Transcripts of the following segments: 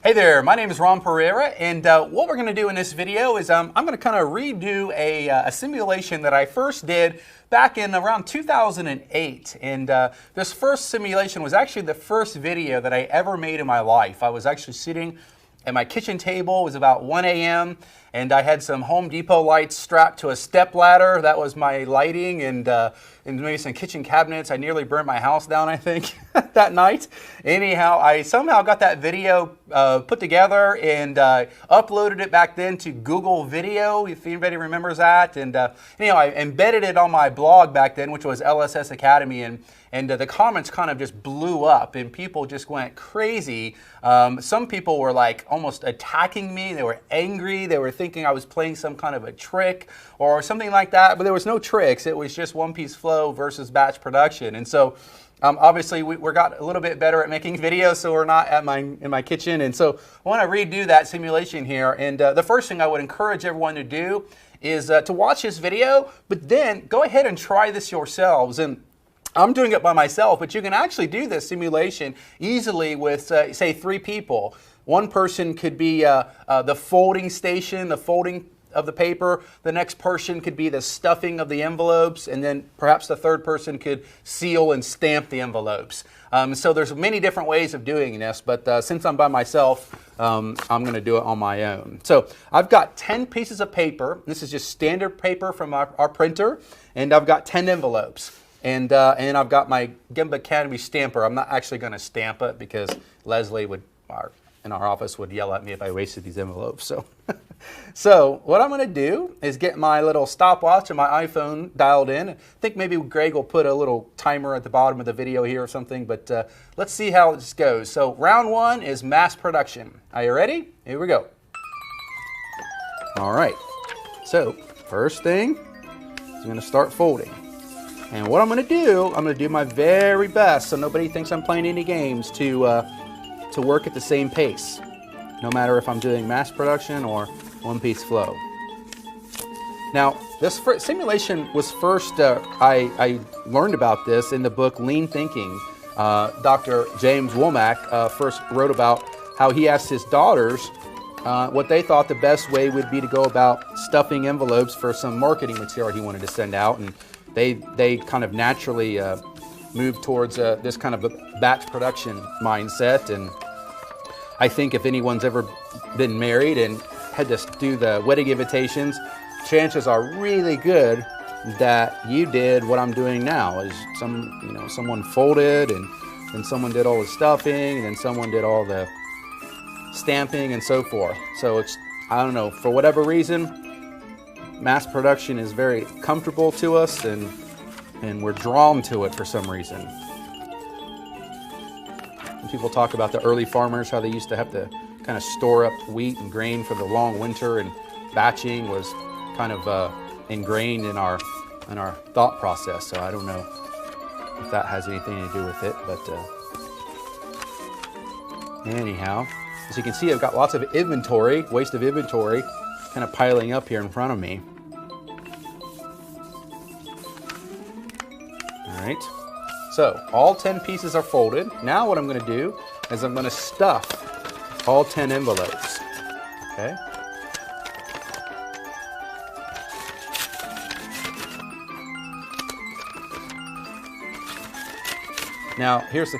Hey there, my name is Ron Pereira, and what we're going to do in this video is I'm going to kind of redo a simulation that I first did back in around 2008. And this first simulation was actually the first video that I ever made in my life. I was actually sitting at my kitchen table. It was about 1 a.m. and I had some Home Depot lights strapped to a step ladder. That was my lighting, and maybe some kitchen cabinets. I nearly burned my house down, I think, that night. Anyhow, I somehow got that video put together and uploaded it back then to Google Video, if anybody remembers that. And anyhow, I embedded it on my blog back then, which was LSS Academy, and the comments kind of just blew up, and people just went crazy. Some people were like almost attacking me. They were angry. They were thinking I was playing some kind of a trick or something like that, but there was no tricks. It was just one-piece flow versus batch production. And so obviously we got a little bit better at making videos, so we're not at in my kitchen. And so I want to redo that simulation here. And the first thing I would encourage everyone to do is to watch this video, but then go ahead and try this yourselves. And I'm doing it by myself, but you can actually do this simulation easily with, say, 3 people. One person could be the folding station, the folding of the paper. The next person could be the stuffing of the envelopes, and then perhaps the third person could seal and stamp the envelopes. So there's many different ways of doing this, but since I'm by myself, I'm going to do it on my own. So I've got 10 pieces of paper. This is just standard paper from our printer, and I've got 10 envelopes. And I've got my Gimba Academy stamper. I'm not actually going to stamp it because Leslie in our office would yell at me if I wasted these envelopes. So what I'm going to do is get my little stopwatch and my iPhone dialed in. I think maybe Greg will put a little timer at the bottom of the video here or something, but let's see how this goes. So round 1 is mass production. Are you ready? Here we go. All right. So first thing is I'm going to start folding. And what I'm going to do my very best so nobody thinks I'm playing any games to work at the same pace, no matter if I'm doing mass production or one-piece flow. Now, this simulation was first, I learned about this in the book Lean Thinking. Dr. James Womack first wrote about how he asked his daughters what they thought the best way would be to go about stuffing envelopes for some marketing material he wanted to send out. And they kind of naturally moved towards this kind of a batch production mindset. And I think if anyone's ever been married and had to do the wedding invitations, chances are really good that you did what I'm doing now. Is someone folded, and then someone did all the stuffing, and then someone did all the stamping and so forth. So it's, I don't know, for whatever reason, mass production is very comfortable to us, and we're drawn to it for some reason. When people talk about the early farmers, how they used to have to kind of store up wheat and grain for the long winter, and batching was kind of ingrained in our thought process. So I don't know if that has anything to do with it, but anyhow, as you can see, I've got lots of inventory, waste of inventory, kind of piling up here in front of me. All right, so all 10 pieces are folded. Now what I'm going to do is I'm going to stuff all 10 envelopes. Okay. Now here's the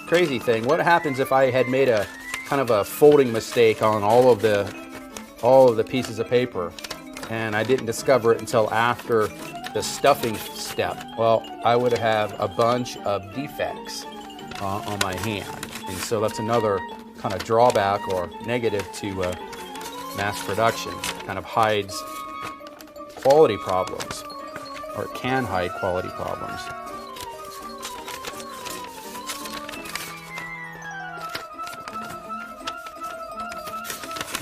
crazy thing. What happens if I had made a kind of a folding mistake on all of the pieces of paper, and I didn't discover it until after the stuffing step? Well, I would have a bunch of defects on my hand, and so that's another kind of drawback or negative to mass production. It kind of hides quality problems, or it can hide quality problems.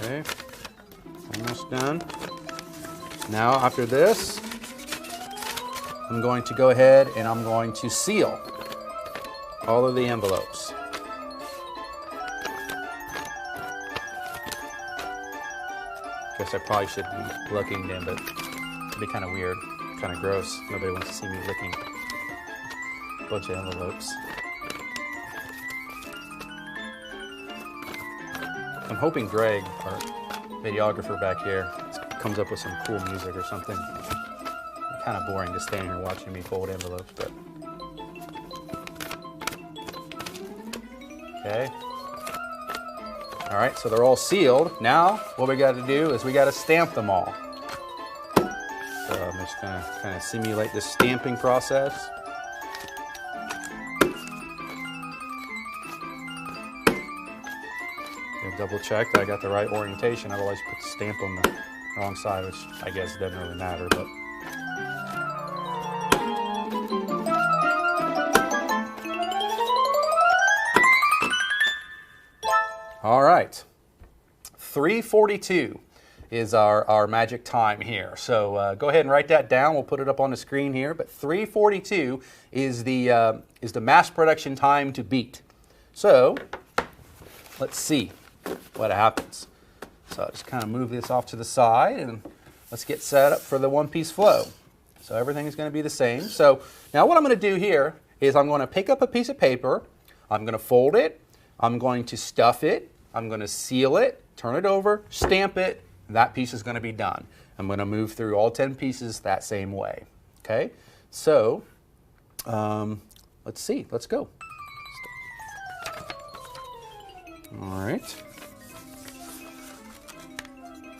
Okay, almost done. Now after this, I'm going to go ahead and I'm going to seal all of the envelopes. Guess I probably should be looking them, but it'd be kind of weird, kind of gross. Nobody wants to see me licking a bunch of envelopes. I'm hoping Greg, our videographer back here, comes up with some cool music or something. Kind of boring to stand here watching me fold envelopes, but. Okay. All right, so they're all sealed. Now, what we got to do is we got to stamp them all. So I'm just going to kind of simulate this stamping process. Double check that I got the right orientation, otherwise put the stamp on the wrong side, which I guess doesn't really matter, but. All right, 3:42 is our magic time here. So go ahead and write that down. We'll put it up on the screen here. But 3:42 is the mass production time to beat. So let's see what happens. So I'll just kind of move this off to the side and let's get set up for the one-piece flow. So everything is going to be the same. So now what I'm going to do here is I'm going to pick up a piece of paper. I'm going to fold it. I'm going to stuff it. I'm going to seal it, turn it over, stamp it. That piece is going to be done. I'm going to move through all 10 pieces that same way. Okay? So let's see. Let's go. All right.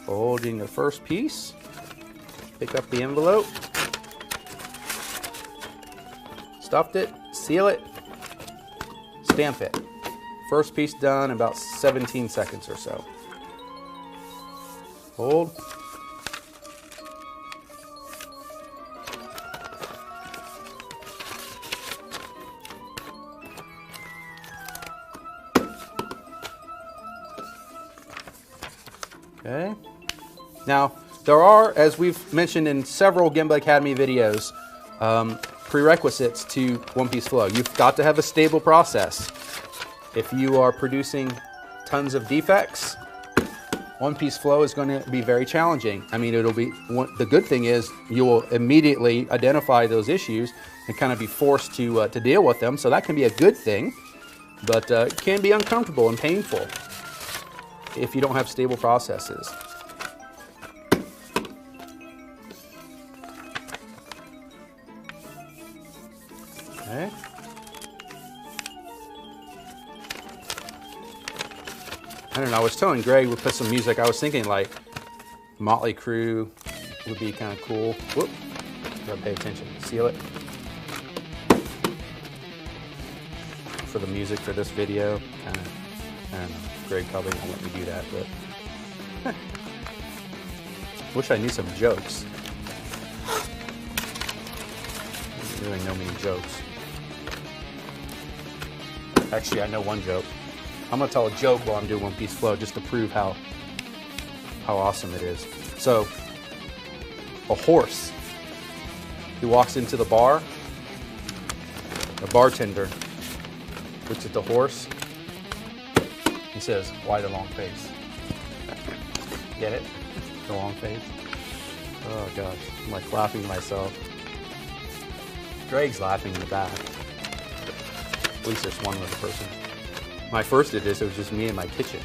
Folding the first piece. Pick up the envelope. Stuffed it, seal it, stamp it. First piece done in about 17 seconds or so. Fold. Okay. Now, there are, as we've mentioned in several Gimbal Academy videos, prerequisites to one-piece flow. You've got to have a stable process. If you are producing tons of defects, one-piece flow is going to be very challenging. I mean, the good thing is you will immediately identify those issues and kind of be forced to deal with them. So that can be a good thing, but it can be uncomfortable and painful if you don't have stable processes. Okay. I don't know, I was telling Greg we'll put some music. I was thinking like Motley Crue would be kind of cool. Whoop, gotta pay attention. Seal it. For the music for this video, I don't know, Greg probably won't let me do that, but wish I knew some jokes. I don't really know many jokes. Actually, I know one joke. I'm going to tell a joke while I'm doing one-piece flow just to prove how awesome it is. So, a horse. He walks into the bar. The bartender looks at the horse. He says, "Why the long face?" Get it? The long face? Oh gosh, I'm like laughing to myself. Greg's laughing in the back. At least there's one other person. When I first did this, it was just me in my kitchen.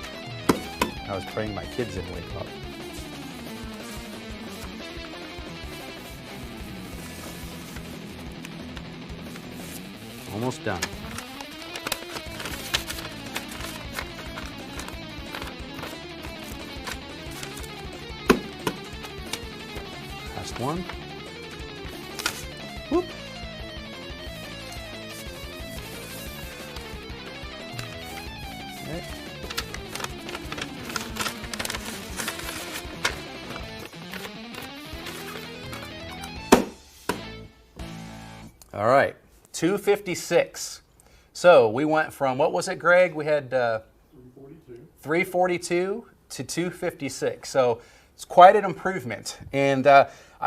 I was praying my kids didn't wake up. Almost done. Last one. Whoop. Okay. All right, 256. So we went from, what was it, Greg? We had 342 to 256. So it's quite an improvement. And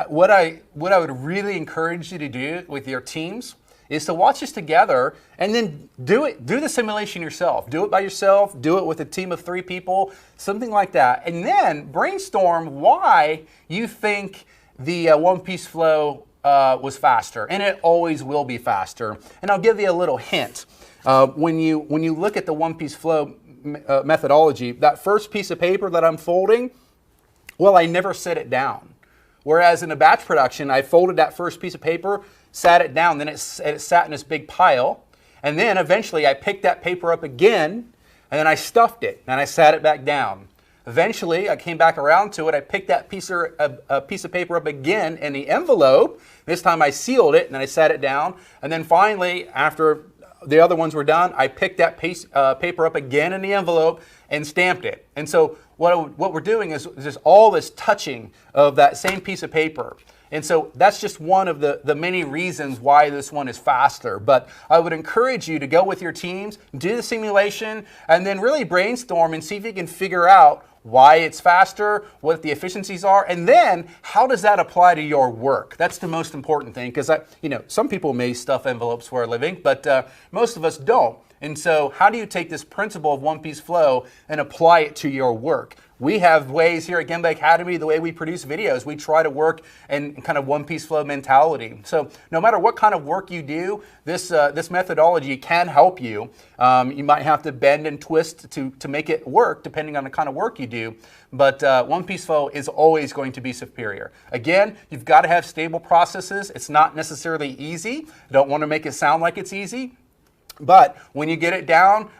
what I would really encourage you to do with your teams is to watch this together and then do the simulation yourself. Do it by yourself, do it with a team of 3 people, something like that. And then brainstorm why you think the one-piece flow was faster, and it always will be faster. And I'll give you a little hint. When you look at the one-piece flow, methodology, that first piece of paper that I'm folding, well, I never set it down. Whereas in a batch production, I folded that first piece of paper, sat it down, then it sat in this big pile, and then eventually I picked that paper up again, and then I stuffed it, and I sat it back down. Eventually, I came back around to it. I picked that piece of paper up again in the envelope. This time I sealed it, and then I sat it down. And then finally, after the other ones were done, I picked that paper up again in the envelope and stamped it. And so what we're doing is just all this touching of that same piece of paper. And so that's just one of the many reasons why this one is faster. But I would encourage you to go with your teams, do the simulation, and then really brainstorm and see if you can figure out why it's faster, what the efficiencies are, and then how does that apply to your work? That's the most important thing, because some people may stuff envelopes for a living, but most of us don't. And so how do you take this principle of one-piece flow and apply it to your work? We have ways here at Gemba Academy, the way we produce videos, we try to work in kind of one-piece flow mentality. So no matter what kind of work you do, this methodology can help you. You might have to bend and twist to make it work, depending on the kind of work you do. But one-piece flow is always going to be superior. Again, you've got to have stable processes. It's not necessarily easy. I don't want to make it sound like it's easy. But when you get it down,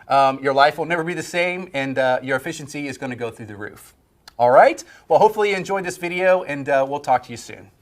your life will never be the same, and your efficiency is going to go through the roof. All right? Well, hopefully you enjoyed this video, and we'll talk to you soon.